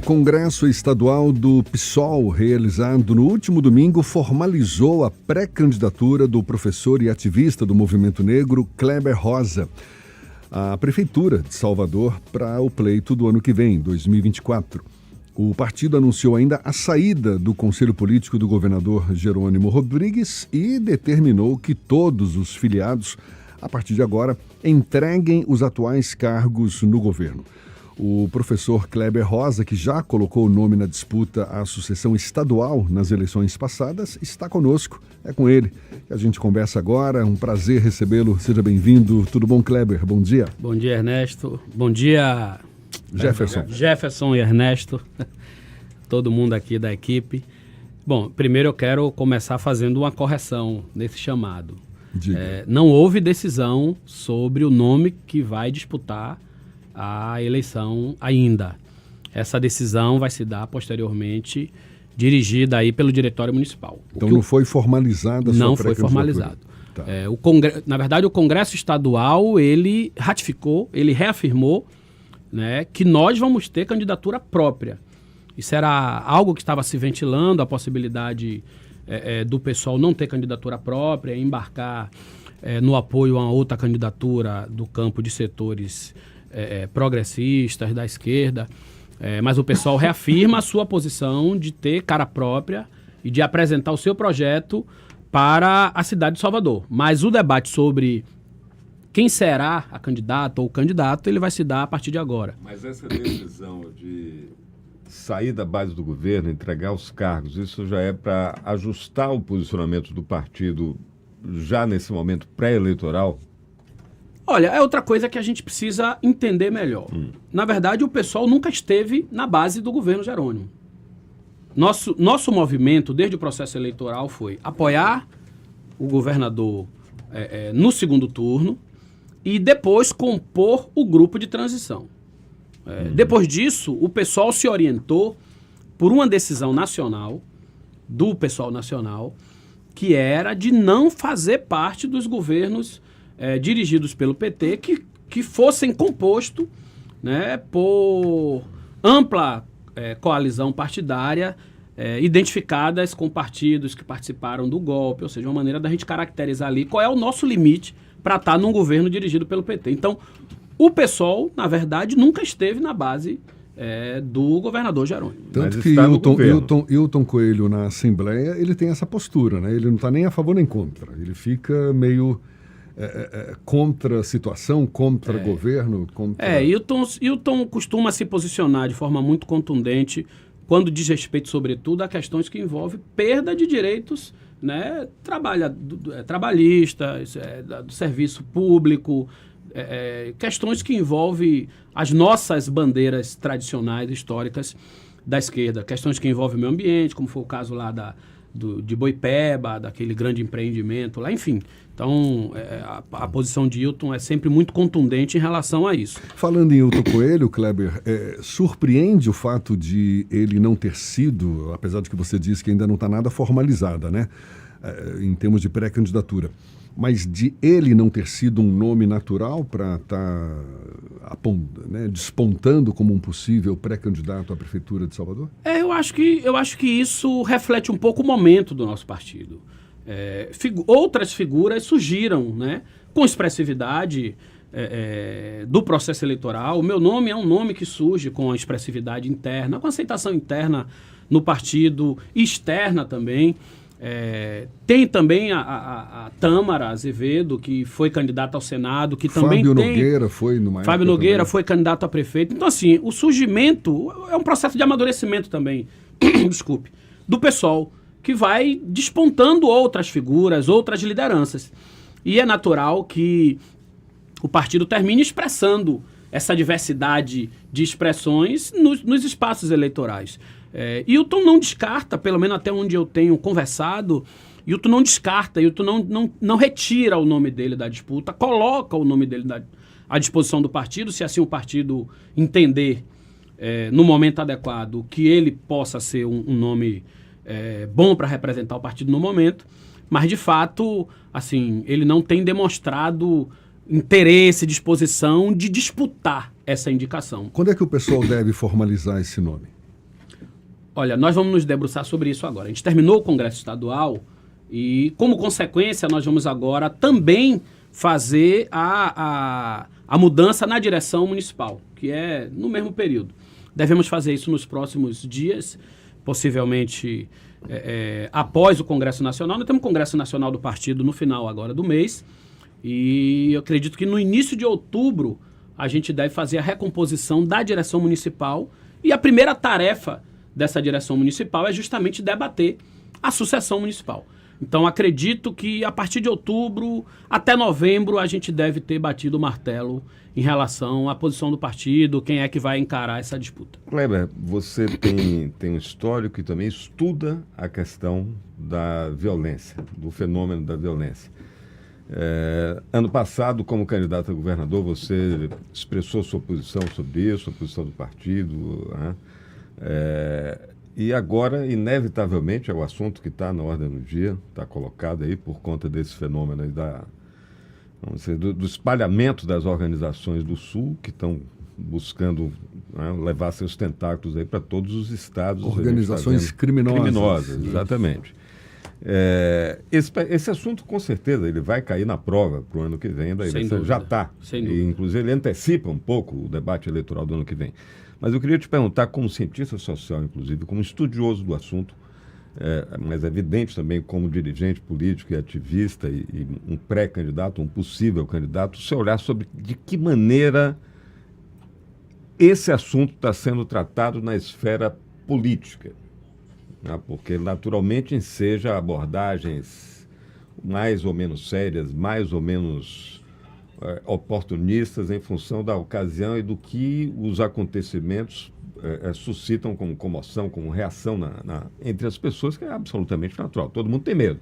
Congresso Estadual do PSOL, realizado no último domingo, formalizou a pré-candidatura do professor e ativista do movimento negro Kleber Rosa à Prefeitura de Salvador para o pleito do ano que vem, 2024. O partido anunciou ainda a saída do Conselho Político do governador Jerônimo Rodrigues e determinou que todos os filiados, a partir de agora, entreguem os atuais cargos no governo. O professor Kleber Rosa, que já colocou o nome na disputa à sucessão estadual nas eleições passadas, está conosco. É com ele que a gente conversa agora. É um prazer recebê-lo. Seja bem-vindo. Tudo bom, Kleber? Bom dia. Bom dia, Ernesto. Bom dia, Jefferson. Jefferson e Ernesto. Todo mundo aqui da equipe. Bom, primeiro eu quero começar fazendo uma correção nesse chamado. Não houve decisão sobre o nome que vai disputar a eleição ainda. Essa decisão vai se dar posteriormente, dirigida aí pelo Diretório Municipal. Então não foi formalizada a sua Não foi formalizado. Tá. Na verdade, o Congresso Estadual, ele ratificou, ele reafirmou, né, que nós vamos ter candidatura própria. Isso era algo que estava se ventilando, a possibilidade do pessoal não ter candidatura própria, embarcar no apoio a outra candidatura do campo de setores progressistas, da esquerda, mas o pessoal reafirma a sua posição de ter cara própria e de apresentar o seu projeto para a cidade de Salvador. Mas o debate sobre quem será a candidata ou o candidato, ele vai se dar a partir de agora. Mas essa decisão de sair da base do governo, entregar os cargos, isso já é para ajustar o posicionamento do partido já nesse momento pré-eleitoral? Olha, é outra coisa que a gente precisa entender melhor. Na verdade, o pessoal nunca esteve na base do governo Jerônimo. Nosso movimento, desde o processo eleitoral, foi apoiar o governador no segundo turno e depois compor o grupo de transição. Depois disso, o pessoal se orientou por uma decisão nacional, do pessoal nacional, que era de não fazer parte dos governos dirigidos pelo PT, que fossem compostos, né, por ampla coalizão partidária, identificadas com partidos que participaram do golpe, ou seja, uma maneira da gente caracterizar ali qual é o nosso limite para estar num governo dirigido pelo PT. Então, o PSOL, na verdade, nunca esteve na base do governador Jerônimo. Tanto que Hilton Coelho, na Assembleia, ele tem essa postura, né? Ele não está nem a favor nem contra. Ele fica meio contra a situação, contra governo. Hilton costuma se posicionar de forma muito contundente quando diz respeito, sobretudo, a questões que envolvem perda de direitos, né, trabalhistas, do serviço público, questões que envolvem as nossas bandeiras tradicionais, históricas da esquerda, questões que envolvem o meio ambiente, como foi o caso lá de Boipeba, daquele grande empreendimento lá, enfim. Então, a posição de Hilton é sempre muito contundente em relação a isso. Falando em Hilton Coelho, Kleber, surpreende o fato de ele não ter sido, apesar de que você disse que ainda não está nada formalizada, né, em termos de pré-candidatura, mas de ele não ter sido um nome natural para estar despontando como um possível pré-candidato à Prefeitura de Salvador? Eu acho que isso reflete um pouco o momento do nosso partido. Outras figuras surgiram, né, com expressividade do processo eleitoral. O meu nome é um nome que surge com a expressividade interna, com a aceitação interna no partido e externa também. Tem também a Tâmara Azevedo, que foi candidata ao Senado, que também Fábio Nogueira foi numa época Fábio Nogueira também. foi candidato a prefeito. Então, assim, o surgimento é um processo de amadurecimento também, desculpe, do pessoal, que vai despontando outras figuras, outras lideranças. E é natural que o partido termine expressando essa diversidade de expressões nos espaços eleitorais. Hilton não descarta, pelo menos até onde eu tenho conversado, Hilton não descarta, Hilton não retira o nome dele da disputa, coloca o nome dele à disposição do partido, se assim o partido entender no momento adequado que ele possa ser um nome bom para representar o partido no momento, mas de fato, assim, ele não tem demonstrado interesse, disposição de disputar essa indicação. Quando é que o pessoal deve formalizar esse nome? Olha, nós vamos nos debruçar sobre isso agora. A gente terminou o Congresso Estadual e, como consequência, nós vamos agora também fazer a mudança na direção municipal, que é no mesmo período. Devemos fazer isso nos próximos dias, possivelmente após o Congresso Nacional. Nós temos o Congresso Nacional do partido no final agora do mês e eu acredito que no início de outubro a gente deve fazer a recomposição da direção municipal e a primeira tarefa dessa direção municipal é justamente debater a sucessão municipal. Então, acredito que a partir de outubro até novembro a gente deve ter batido o martelo em relação à posição do partido, quem é que vai encarar essa disputa. Kleber, você tem um histórico e também estuda a questão da violência, do fenômeno da violência. Ano passado, como candidato a governador, você expressou sua posição sobre isso, a posição do partido, né? E agora, inevitavelmente, é o assunto que está na ordem do dia, está colocado aí por conta desse fenômeno aí do espalhamento das organizações do Sul, que estão buscando, né, levar seus tentáculos aí para todos os estados. Organizações criminosas. Criminosas, exatamente. Esse assunto, com certeza, ele vai cair na prova para o ano que vem da eleição. Já está. Inclusive, ele antecipa um pouco o debate eleitoral do ano que vem. Mas eu queria te perguntar, como cientista social, inclusive, como estudioso do assunto, mas evidente também como dirigente político e ativista e um pré-candidato, um possível candidato, você olhar sobre de que maneira esse assunto está sendo tratado na esfera política, né? Porque naturalmente enseja abordagens mais ou menos sérias, mais ou menos oportunistas em função da ocasião e do que os acontecimentos suscitam como comoção, como reação entre as pessoas, que é absolutamente natural. Todo mundo tem medo.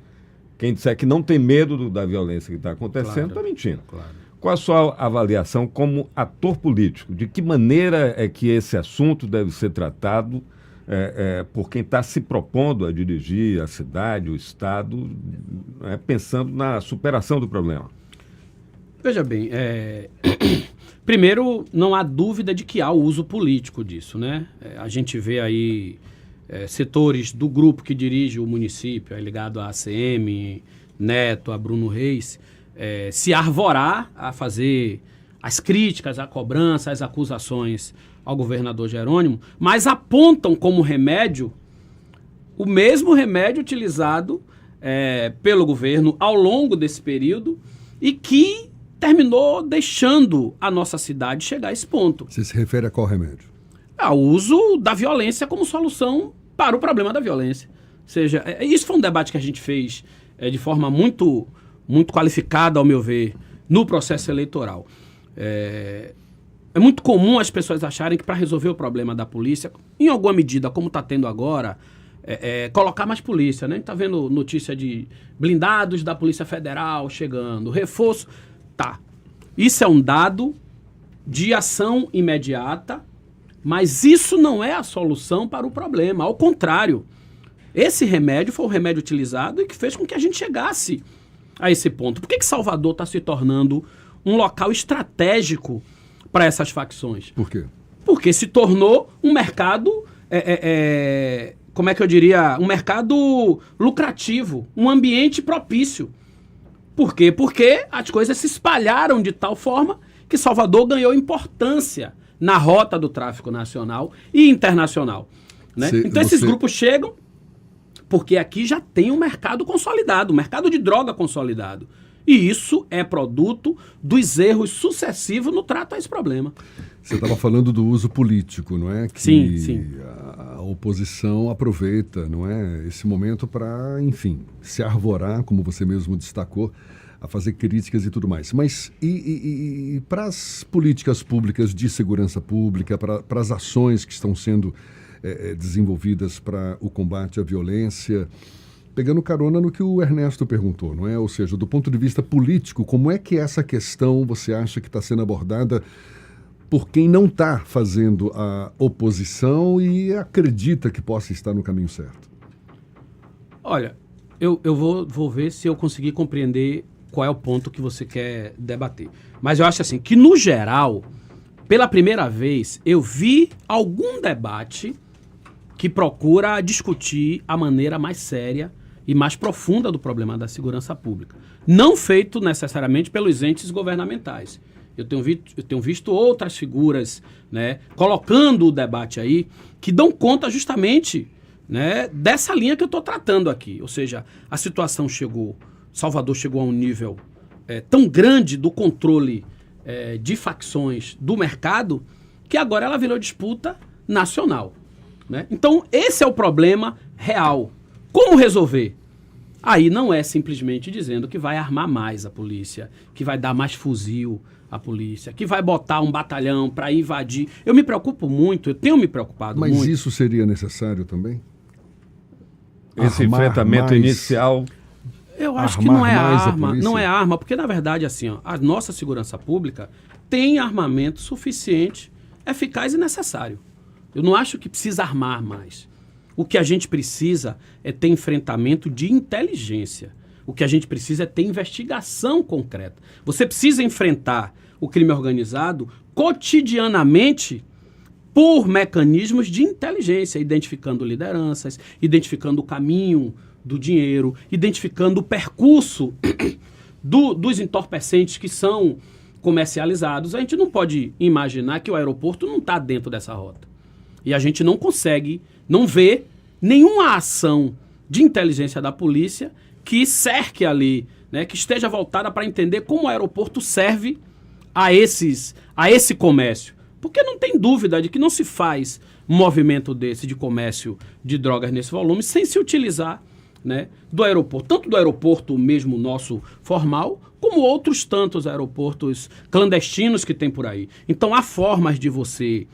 Quem disser que não tem medo da violência que está acontecendo, está mentindo. Claro. Qual a sua avaliação como ator político? De que maneira é que esse assunto deve ser tratado por quem está se propondo a dirigir a cidade, o Estado, pensando na superação do problema? Veja bem, primeiro, não há dúvida de que há o uso político disso, né? A gente vê aí setores do grupo que dirige o município, ligado à ACM, Neto, a Bruno Reis, se arvorar a fazer as críticas, a cobrança, as acusações ao governador Jerônimo, mas apontam como remédio o mesmo remédio utilizado pelo governo ao longo desse período e que terminou deixando a nossa cidade chegar a esse ponto. Você se refere a qual remédio? O uso da violência como solução para o problema da violência. Ou seja, isso foi um debate que a gente fez de forma muito, muito qualificada, ao meu ver, no processo eleitoral. É muito comum as pessoas acharem que para resolver o problema da polícia, em alguma medida, como está tendo agora, colocar mais polícia, né? A gente está vendo notícia de blindados da Polícia Federal chegando, reforço. Tá. Isso é um dado de ação imediata, mas isso não é a solução para o problema. Ao contrário, esse remédio foi o remédio utilizado e que fez com que a gente chegasse a esse ponto. Por que Salvador está se tornando um local estratégico para essas facções? Por quê? Porque se tornou um mercado, como é que eu diria, um mercado lucrativo, um ambiente propício. Por quê? Porque as coisas se espalharam de tal forma que Salvador ganhou importância na rota do tráfico nacional e internacional, né? Então esses grupos chegam porque aqui já tem um mercado consolidado, um mercado de droga consolidado. E isso é produto dos erros sucessivos no trato a esse problema. Você estava falando do uso político, não é? Que sim. A oposição aproveita, não é, esse momento para, enfim, se arvorar, como você mesmo destacou, a fazer críticas e tudo mais. Mas e para as políticas públicas de segurança pública, para as ações que estão sendo desenvolvidas para o combate à violência, pegando carona no que o Ernesto perguntou, não é? Ou seja, do ponto de vista político, como é que essa questão você acha que está sendo abordada por quem não está fazendo a oposição e acredita que possa estar no caminho certo? Olha, eu vou ver se eu conseguir compreender qual é o ponto que você quer debater. Mas eu acho assim, que no geral, pela primeira vez, eu vi algum debate que procura discutir a maneira mais séria e mais profunda do problema da segurança pública. Não feito necessariamente pelos entes governamentais. Eu tenho visto outras figuras, né, colocando o debate aí, que dão conta justamente, né, dessa linha que eu estou tratando aqui. Ou seja, a situação Salvador chegou a um nível tão grande do controle de facções do mercado, que agora ela virou disputa nacional. Né? Então, esse é o problema real. Como resolver? Aí não é simplesmente dizendo que vai armar mais a polícia, que vai dar mais fuzil à polícia, que vai botar um batalhão para invadir. Eu me preocupo muito, eu tenho me preocupado muito. Mas isso seria necessário também? Esse enfrentamento inicial... Eu acho que não é arma, não é arma, porque na verdade assim, ó, a nossa segurança pública tem armamento suficiente, eficaz e necessário. Eu não acho que precisa armar mais. O que a gente precisa é ter enfrentamento de inteligência. O que a gente precisa é ter investigação concreta. Você precisa enfrentar o crime organizado cotidianamente por mecanismos de inteligência, identificando lideranças, identificando o caminho do dinheiro, identificando o percurso dos entorpecentes que são comercializados. A gente não pode imaginar que o aeroporto não está dentro dessa rota. E a gente não consegue, não vê nenhuma ação de inteligência da polícia que cerque ali, né, que esteja voltada para entender como o aeroporto serve a esse comércio. Porque não tem dúvida de que não se faz um movimento desse de comércio de drogas nesse volume sem se utilizar, né, do aeroporto, tanto do aeroporto mesmo nosso formal, como outros tantos aeroportos clandestinos que tem por aí. Então há formas de você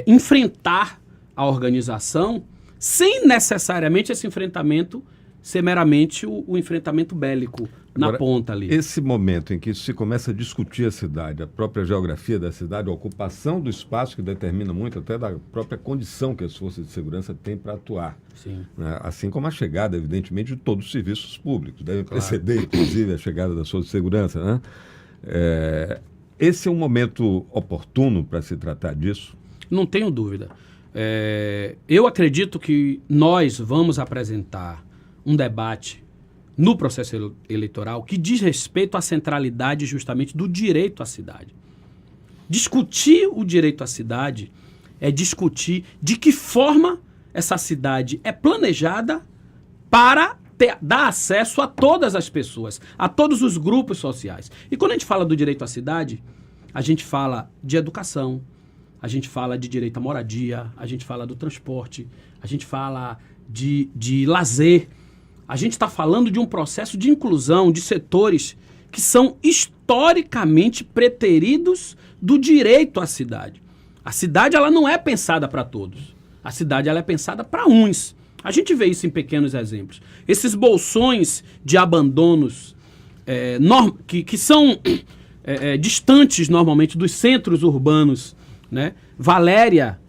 enfrentar a organização sem necessariamente esse enfrentamento ser meramente o enfrentamento bélico na ponta ali. Esse momento em que se começa a discutir a cidade, a própria geografia da cidade, a ocupação do espaço, que determina muito até da própria condição que as forças de segurança têm para atuar. Sim. Né? Assim como a chegada, evidentemente, de todos os serviços públicos. Devem preceder, inclusive, a chegada das forças de segurança. Né? Esse é um momento oportuno para se tratar disso? Não tenho dúvida. Eu acredito que nós vamos apresentar um debate no processo eleitoral que diz respeito à centralidade justamente do direito à cidade. Discutir o direito à cidade é discutir de que forma essa cidade é planejada para dar acesso a todas as pessoas, a todos os grupos sociais. E quando a gente fala do direito à cidade, a gente fala de educação, a gente fala de direito à moradia, a gente fala do transporte, a gente fala de lazer. A gente está falando de um processo de inclusão de setores que são historicamente preteridos do direito à cidade. A cidade ela não é pensada para todos. A cidade ela é pensada para uns. A gente vê isso em pequenos exemplos. Esses bolsões de abandonos que são distantes normalmente dos centros urbanos, né? Valéria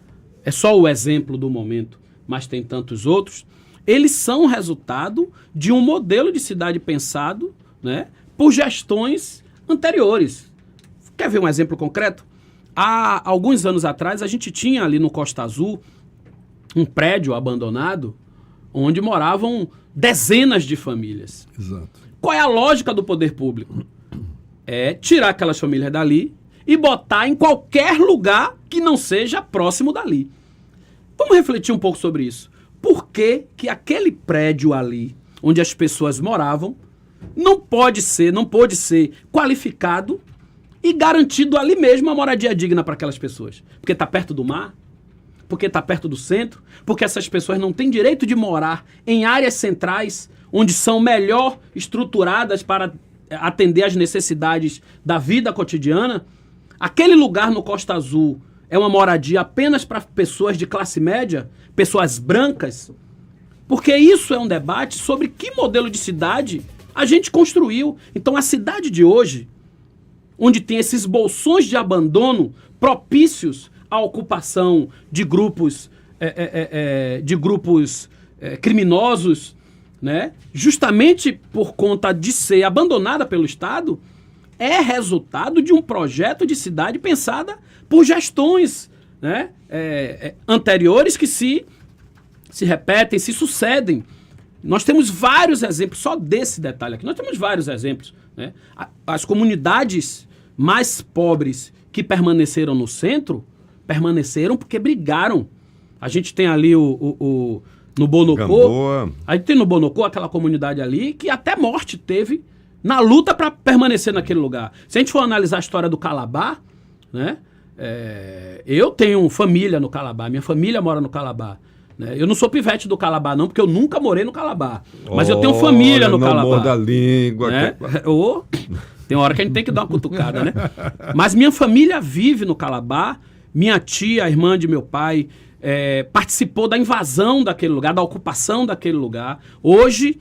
é só o exemplo do momento, mas tem tantos outros. Eles são resultado de um modelo de cidade pensado, né, por gestões anteriores. Quer ver um exemplo concreto? Há alguns anos atrás, a gente tinha ali no Costa Azul um prédio abandonado onde moravam dezenas de famílias. Exato. Qual é a lógica do poder público? É tirar aquelas famílias dali e botar em qualquer lugar que não seja próximo dali. Vamos refletir um pouco sobre isso. Por que aquele prédio ali, onde as pessoas moravam, não pôde ser qualificado e garantido ali mesmo a moradia digna para aquelas pessoas? Porque está perto do mar? Porque está perto do centro? Porque essas pessoas não têm direito de morar em áreas centrais, onde são melhor estruturadas para atender às necessidades da vida cotidiana? Aquele lugar no Costa Azul é uma moradia apenas para pessoas de classe média, pessoas brancas? Porque isso é um debate sobre que modelo de cidade a gente construiu. Então a cidade de hoje, onde tem esses bolsões de abandono propícios à ocupação de grupos criminosos, né? Justamente por conta de ser abandonada pelo Estado, é resultado de um projeto de cidade pensada por gestões, né, anteriores que se se repetem, se sucedem. Nós temos vários exemplos, só desse detalhe aqui, nós temos vários exemplos, né? As comunidades mais pobres que permaneceram no centro, permaneceram porque brigaram. A gente tem ali no Bonocô, a gente tem no Bonocô aquela comunidade ali que até morte teve na luta para permanecer naquele lugar. Se a gente for analisar a história do Calabar, né? Eu tenho família no Calabar, minha família mora no Calabar. Né? Eu não sou pivete do Calabar, não, porque eu nunca morei no Calabar. Mas eu tenho família no Calabar. Morda a língua. Né? Tem hora que a gente tem que dar uma cutucada, né? Mas minha família vive no Calabar. Minha tia, a irmã de meu pai, participou da invasão daquele lugar, da ocupação daquele lugar. Hoje,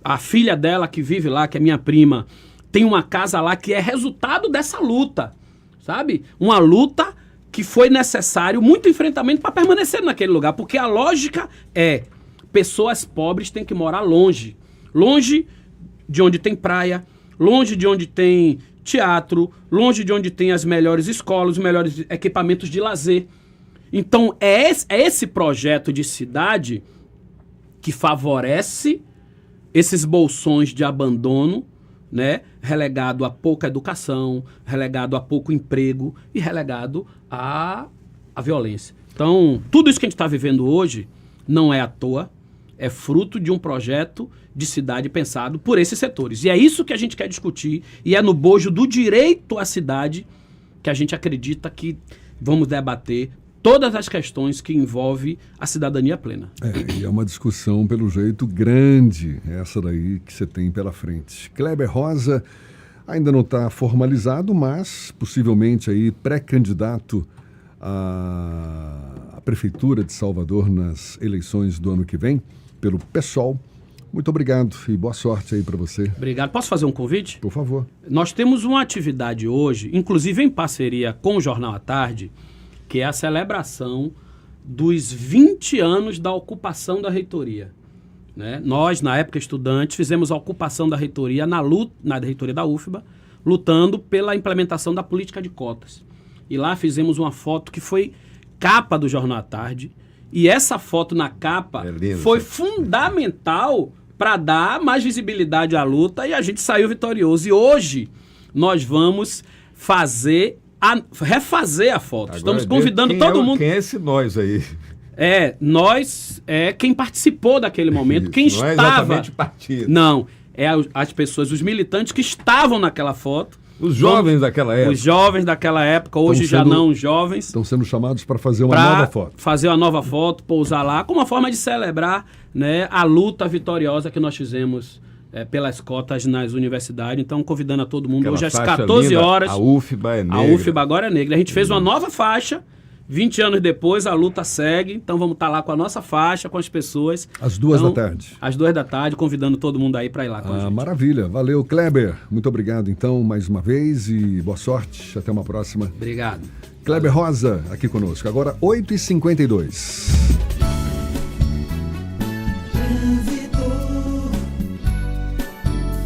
a filha dela que vive lá, que é minha prima, tem uma casa lá que é resultado dessa luta, sabe? Uma luta que foi necessário muito enfrentamento para permanecer naquele lugar, porque a lógica é pessoas pobres têm que morar longe de onde tem praia, longe de onde tem teatro, longe de onde tem as melhores escolas, os melhores equipamentos de lazer. Então é esse projeto de cidade que favorece esses bolsões de abandono, né? Relegado a pouca educação, relegado a pouco emprego e relegado à violência. Então, tudo isso que a gente está vivendo hoje não é à toa, é fruto de um projeto de cidade pensado por esses setores. E é isso que a gente quer discutir, e é no bojo do direito à cidade que a gente acredita que vamos debater todas as questões que envolvem a cidadania plena. E é uma discussão, pelo jeito, grande, essa daí que você tem pela frente. Kleber Rosa ainda não está formalizado, mas possivelmente aí pré-candidato à Prefeitura de Salvador nas eleições do ano que vem, pelo PSOL. Muito obrigado e boa sorte aí para você. Obrigado. Posso fazer um convite? Por favor. Nós temos uma atividade hoje, inclusive em parceria com o Jornal à Tarde, que é a celebração dos 20 anos da ocupação da reitoria. Né? Nós, na época estudantes, fizemos a ocupação da reitoria na reitoria da UFBA, lutando pela implementação da política de cotas. E lá fizemos uma foto que foi capa do Jornal à Tarde, e essa foto na capa foi fundamental para dar mais visibilidade à luta, e a gente saiu vitorioso. E hoje nós vamos refazer a foto. Agora, estamos convidando todo mundo. Quem é esse nós aí? Nós é quem participou daquele momento, Isso, quem não estava. É exatamente partido. Não, as pessoas, os militantes que estavam naquela foto. Os jovens daquela época. Os jovens daquela época, hoje já não jovens. Estão sendo chamados para fazer uma nova foto. Fazer uma nova foto, pousar lá, como uma forma de celebrar, né, a luta vitoriosa que nós fizemos pelas cotas nas universidades. Então, convidando a todo mundo, hoje às 14 horas. A UFBA é negra. A UFBA agora é negra. A gente fez uma nova faixa. 20 anos depois, a luta segue. Então, vamos estar lá com a nossa faixa, com as pessoas. Às 2 da tarde. Às 2 da tarde, convidando todo mundo aí para ir lá com a gente. Maravilha. Valeu, Kleber. Muito obrigado, então, mais uma vez. E boa sorte. Até uma próxima. Obrigado. Kleber Rosa, aqui conosco. Agora, 8h52.